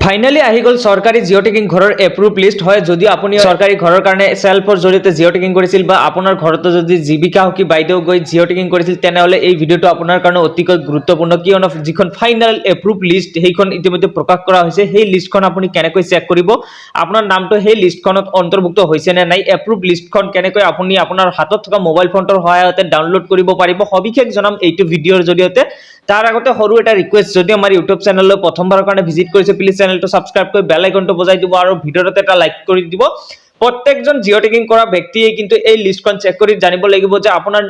Finally আহি গ'ল চৰকাৰী জিঅ' টেকিং ঘৰৰ এপ্ৰুভ লিষ্ট হয়। যদি আপুনি চৰকাৰী ঘৰৰ কাৰণে চেল্ফৰ জৰিয়তে জিঅ' টেকিং কৰিছিল বা আপোনাৰ ঘৰতো যদি জীৱিকা সখী বাইদেউ গৈ জিঅ' টেকিং কৰিছিল, তেনেহ'লে এই ভিডিঅ'টো আপোনাৰ কাৰণে অতিকৈ গুৰুত্বপূৰ্ণ, কিয়নো যিখন ফাইনেল এপ্ৰুভ লিষ্ট সেইখন ইতিমধ্যে প্ৰকাশ কৰা হৈছে। সেই লিষ্টখন আপুনি কেনেকৈ চেক কৰিব, আপোনাৰ নামটো সেই লিষ্টখনত অন্তৰ্ভুক্ত হৈছে নে নাই, এপ্ৰুভ লিষ্টখন কেনেকৈ আপুনি আপোনাৰ হাতত থকা মোবাইল ফোনটোৰ সহায়তে ডাউনলোড কৰিব পাৰিব, সবিশেষ জনাম এইটো ভিডিঅ'ৰ জৰিয়তে। তাৰ আগতে সৰু এটা ৰিকুৱেষ্ট, যদি আমাৰ ইউটিউব চেনেললৈ প্ৰথমবাৰৰ কাৰণে ভিজিট কৰিছে, প্লিজ চেনেলটো সাবস্ক্ৰাইব কৰি বেল আইকনটো বজাই দিব আৰু ভিডিঅ'তে এটা লাইক কৰি দিব। প্ৰত্যেকজন জিঅ' টেকিং কৰা ব্যক্তিয়ে কিন্তু এই লিষ্টখন চেক কৰি জানিব লাগিব যে আপোনাৰ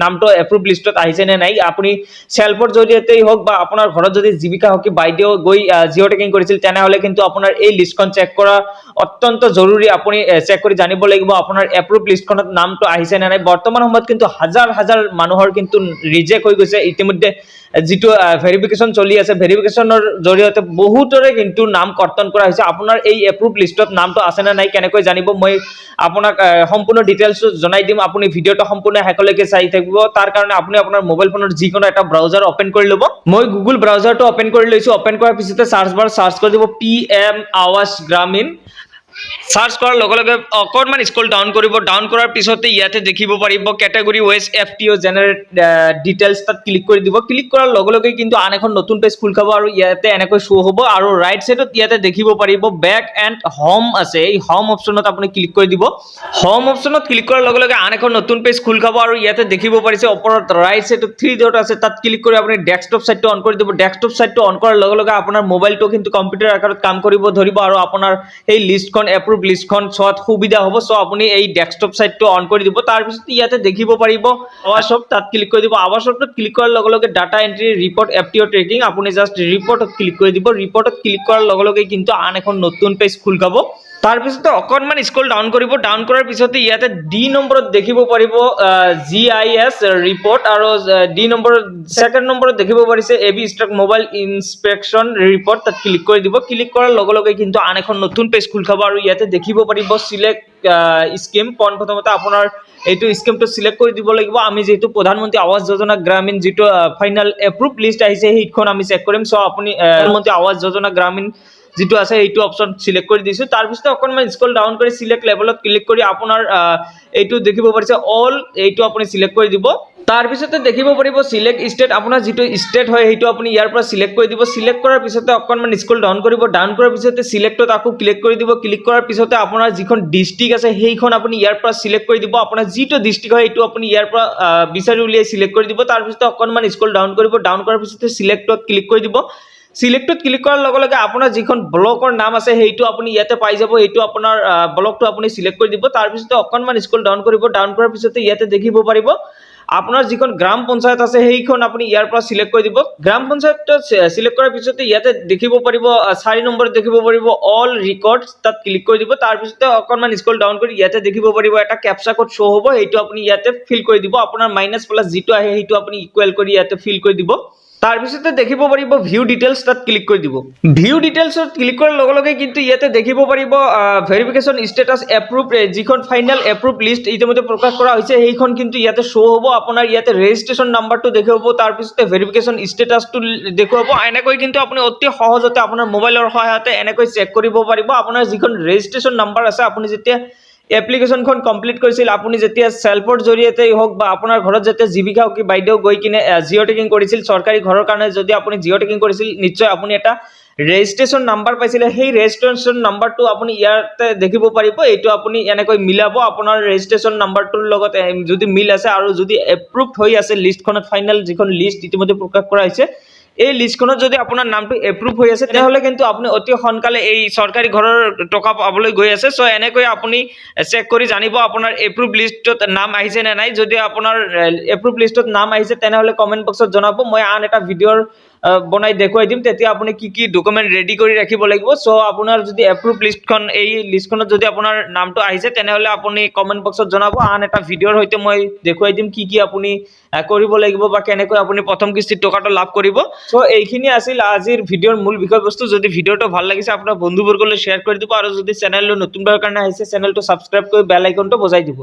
নামটো এপ্ৰুভ লিষ্টত আহিছে নে নাই। আপুনি সেলফৰ জৰিয়তেই হওক বা আপোনাৰ ঘৰত যদি জীৱিকা সখী বাইদেউ গৈ জিঅ' টেকিং কৰিছিল, তেনেহ'লে কিন্তু আপোনাৰ এই লিষ্টখন চেক কৰা অত্যন্ত জৰুৰী। আপুনি চেক কৰি জানিব লাগিব আপোনাৰ এপ্ৰুভ লিষ্টখনত নামটো আহিছে নে নাই। বৰ্তমান সময়ত কিন্তু হাজাৰ হাজাৰ মানুহৰ কিন্তু ৰিজেক্ট হৈ গৈছে ইতিমধ্যে, যিটো ভেৰিফিকেশ্যন চলি আছে, ভেৰিফিকেশ্যনৰ জৰিয়তে বহুতৰে কিন্তু নাম কৰ্তন কৰা হৈছে। আপোনাৰ এই এপ্ৰুভ লিষ্টত নামটো আছে নে নাই কেনেকৈ জানিব, মই আপোনাক সম্পূৰ্ণ ডিটেইলছ জনাই দিম। আপুনি ভিডিঅ'টো সম্পূৰ্ণ শেষলৈকে চাই থাকিব। তাৰ কাৰণে আপুনি আপোনাৰ মোবাইল ফোনৰ যিকোনো এটা ব্ৰাউজাৰ ওপেন কৰি ল'ব। মই গুগল ব্ৰাউজাৰটো ওপেন কৰি লৈছো। ওপেন কৰাৰ পিছতে সাৰ্চ বাৰ সাৰ্চ কৰি দিব PM আৱাস গ্ৰামীণ। সাৰ্চ কৰাৰ লগে লগে অকণমান স্ক্ৰল ডাউন কৰিব। ডাউন কৰাৰ পিছতে ইয়াতে দেখিব পাৰিব category wise FTO generate details, তাত ক্লিক কৰি দিব। ক্লিক কৰাৰ লগে লগে কিন্তু আন এখন নতুন পেজ খোল খাব আৰু ইয়াতে এনেকৈ শো হ'ব আৰু ৰাইট সাইডত ইয়াতে দেখিব পাৰিব বেক এণ্ড হোম আছে। এই হোম অপচনত আপুনি ক্লিক কৰি দিব। হোম অপচনত ক্লিক কৰাৰ লগে লগে আন এখন নতুন পেজ খোল খাব আৰু ইয়াতে দেখিব পাৰিছে ওপৰত ৰাইট সাইডত 3 ডট আছে, তাত ক্লিক কৰি আপুনি ডেস্কটপ সাইটটো অন কৰি দিব। ডেস্কটপ সাইটটো অন কৰাৰ লগে লগে আপোনাৰ মোবাইলটো কিন্তু কম্পিউটাৰ আকাৰত কাম কৰিব ধৰিব আৰু আপোনাৰ এই লিষ্টখন এপ্ৰুভ লিষ্টখন চোৱাত সুবিধা হ'ব। সো আপুনি এই ডেস্কটপ সাইটটো অন কৰি দিব। তাৰ পিছত ইয়াতে দেখিব পাৰিব আৱাসত, তাত ক্লিক কৰি দিব। আৱাসত ক্লিক কৰাৰ লগে লগে data entry report FTO tracking, আপুনি জাস্ট ৰিপৰ্টত ক্লিক কৰি দিব। ৰিপৰ্টত ক্লিক কৰাৰ লগে লগে কিন্তু আন এখন নতুন পেজ খোল খাব। তাৰ পিছতে অকণমান স্ক্ৰল ডাউন কৰিব। ডাউন কৰাৰ পিছতে ইয়াতে ডি নম্বৰত দেখিব পাৰিব GIS ৰিপৰ্ট আৰু ডি নম্বৰত সেকেন্ড নম্বৰত দেখিব পাৰিছে AB stock mobile inspection report, তাত ক্লিক কৰি দিব। ক্লিক কৰাৰ লগে লগে কিন্তু আন এখন নতুন পেজ খোল খাব আৰু ইয়াতে দেখিব পাৰিব সিলেক্ট স্কিম। প্ৰথমতে আপোনাৰ এইটো স্কিমটো সিলেক্ট কৰি দিব লাগিব। আমি যেহেতু প্ৰধানমন্ত্ৰী আৱাস যোজনা গ্ৰামীণ যিটো ফাইনাল এপ্ৰুভ লিষ্ট আহিছে সেইখন আমি চেক কৰিম। সো আপুনি প্ৰধানমন্ত্ৰী আৱাস যোজনা গ্ৰামীণ যিটো আছে এইটো অপশন সিলেক্ট কৰি দিছো। তাৰ পিছত অকণমান স্ক্ৰল ডাউন কৰি সিলেক্ট লেভেলত ক্লিক কৰি আপোনাৰ এইটো দেখিব পাৰিছে অল, এইটো আপুনি সিলেক্ট কৰি দিব। তাৰ পিছতে দেখিব পাৰিব সিলেক্ট ষ্টেট, আপোনাৰ যিটো ষ্টেট হয় সেইটো আপুনি ইয়াৰ পৰা সিলেক্ট কৰি দিব। সিলেক্ট কৰাৰ পিছতে অকণমান স্ক্ৰল ডাউন কৰিব। ডাউন কৰাৰ পিছতে সিলেক্টত আকৌ ক্লিক কৰি দিব। ক্লিক কৰাৰ পিছতে আপোনাৰ যিখন ডিস্ট্ৰিক্ট আছে সেইখন আপুনি ইয়াৰ পৰা সিলেক্ট কৰি দিব। আপোনাৰ যিটো ডিস্ট্ৰিক্ট হয় সেইটো আপুনি ইয়াৰ পৰা বিচাৰি উলিয়াই সিলেক্ট কৰি দিব। তাৰ পিছতে অকণমান স্ক্ৰল ডাউন কৰিব। ডাউন কৰাৰ পিছতে সিলেক্টত ক্লিক কৰি দিব। সিলেক্টত ক্লিক কৰাৰ লগে লগে আপোনাৰ যিখন ব্লকৰ নাম আছে সেইটো আপুনি ইয়াতে পাই যাব। এইটো আপোনাৰ ব্লকটো আপুনি সিলেক্ট কৰি দিব। তাৰ পিছতে অকণমান স্ক্ৰল ডাউন কৰিব। ডাউন কৰাৰ পিছতে ইয়াতে দেখিব পাৰিব আপোনাৰ যিখন গ্ৰাম পঞ্চায়ত আছে সেইখন আপুনি ইয়াৰ পৰা সিলেক্ট কৰি দিব। গ্ৰাম পঞ্চায়তটো সিলেক্ট কৰাৰ পিছতে ইয়াতে দেখিব পাৰিব 4 নম্বৰত দেখিব পাৰিব অল ৰেকৰ্ডছ, তাত ক্লিক কৰি দিব। তাৰ পিছতে অকণমান স্ক্ৰল ডাউন কৰি ইয়াতে দেখিব পাৰিব এটা ক্যাপচা কোড শো হ'ব, সেইটো আপুনি ইয়াতে ফিল কৰি দিব। আপোনাৰ মাইনাছ প্লাস যিটো আহে সেইটো আপুনি ইকুৱেল কৰি ইয়াতে ফিল কৰি দিব। তাৰ পিছতে দেখিব পাৰিব ভিউ ডিটেইলছ, তাত ক্লিক কৰি দিব। ভিউ ডিটেইলছত ক্লিক কৰাৰ লগে লগে কিন্তু ইয়াতে দেখিব পাৰিব ভেৰিফিকেশ্যন ষ্টেটাছ এপ্ৰুভ, যিখন ফাইনেল এপ্ৰুভ লিষ্ট ইতিমধ্যে প্ৰকাশ কৰা হৈছে সেইখন কিন্তু ইয়াতে শো হ'ব। আপোনাৰ ইয়াতে ৰেজিষ্ট্ৰেশ্যন নাম্বাৰটো দেখুৱাব, তাৰ পিছতে ভেৰিফিকেশ্যন ষ্টেটাছটো দেখুৱাব। এনেকৈ কিন্তু আপুনি অতি সহজতে আপোনাৰ মোবাইলৰ সহায়তে এনেকৈ চেক কৰিব পাৰিব আপোনাৰ যিখন ৰেজিষ্ট্ৰেশ্যন নাম্বাৰ আছে। আপুনি যেতিয়া এপ্লিকেশ্যনখন কমপ্লিট কৰিছিল, আপুনি যেতিয়া সেলফৰ জৰিয়তেই হওক বা আপোনাৰ ঘৰত যেতিয়া জীৱিকা সখী বাইদেউ গৈ কিনে জিঅ' টেকিং কৰিছিল চৰকাৰী ঘৰৰ কাৰণে, যদি আপুনি জিঅ' টেকিং কৰিছিল নিশ্চয় আপুনি এটা ৰেজিষ্ট্ৰেশ্যন নাম্বাৰ পাইছিলে। সেই ৰেজিষ্ট্ৰেশ্যন নাম্বাৰটো আপুনি ইয়াতে দেখিব পাৰিব। এইটো আপুনি এনেকৈ মিলাব আপোনাৰ ৰেজিষ্ট্ৰেশ্যন নাম্বাৰটোৰ লগত যদি মিল আছে আৰু যদি এপ্ৰুভড হৈ আছে লিষ্টখনত, ফাইনেল যিখন লিষ্ট ইতিমধ্যে প্ৰকাশ কৰা হৈছে এই লিষ্টখনত যদি আপোনাৰ নামটো এপ্ৰুভ হৈ আছে তেনেহ'লে কিন্তু আপুনি অতি সোনকালে এই চৰকাৰী ঘৰৰ টকা পাবলৈ গৈ আছে। সো এনেকৈ আপুনি চেক কৰি জানিব আপোনাৰ এপ্ৰুভ লিষ্টত নাম আহিছে নে নাই। যদি আপোনাৰ এপ্ৰুভ লিষ্টত নাম আহিছে তেনেহ'লে কমেন্ট বক্সত জনাব। মই আন এটা ভিডিঅ'ৰ বনাই দেখুৱাই দিম তেতিয়া আপুনি কি কি ডকুমেন্ট ৰেডি কৰি ৰাখিব লাগিব। সো আপোনাৰ যদি এপ্ৰুভ লিষ্টখন এই লিষ্টখনত যদি আপোনাৰ নামটো আহিছে তেনেহ'লে আপুনি কমেন্ট বক্সত জনাব। আন এটা ভিডিঅ'ৰ সৈতে মই দেখুৱাই দিম কি কি আপুনি কৰিব লাগিব বা কেনেকৈ আপুনি প্ৰথম কিস্তিৰ টকাটো লাভ কৰিব। সো এইখিনি আছিল আজিৰ ভিডিঅ'ৰ মূল বিষয়বস্তু। যদি ভিডিঅ'টো ভাল লাগিছে আপোনাৰ বন্ধুবৰ্গলৈ শ্বেয়াৰ কৰি দিব আৰু যদি চেনেলটো নতুনবাৰৰ কাৰণে আহিছে চেনেলটো সাবস্ক্ৰাইব কৰি বেল আইকনটো বজাই দিব।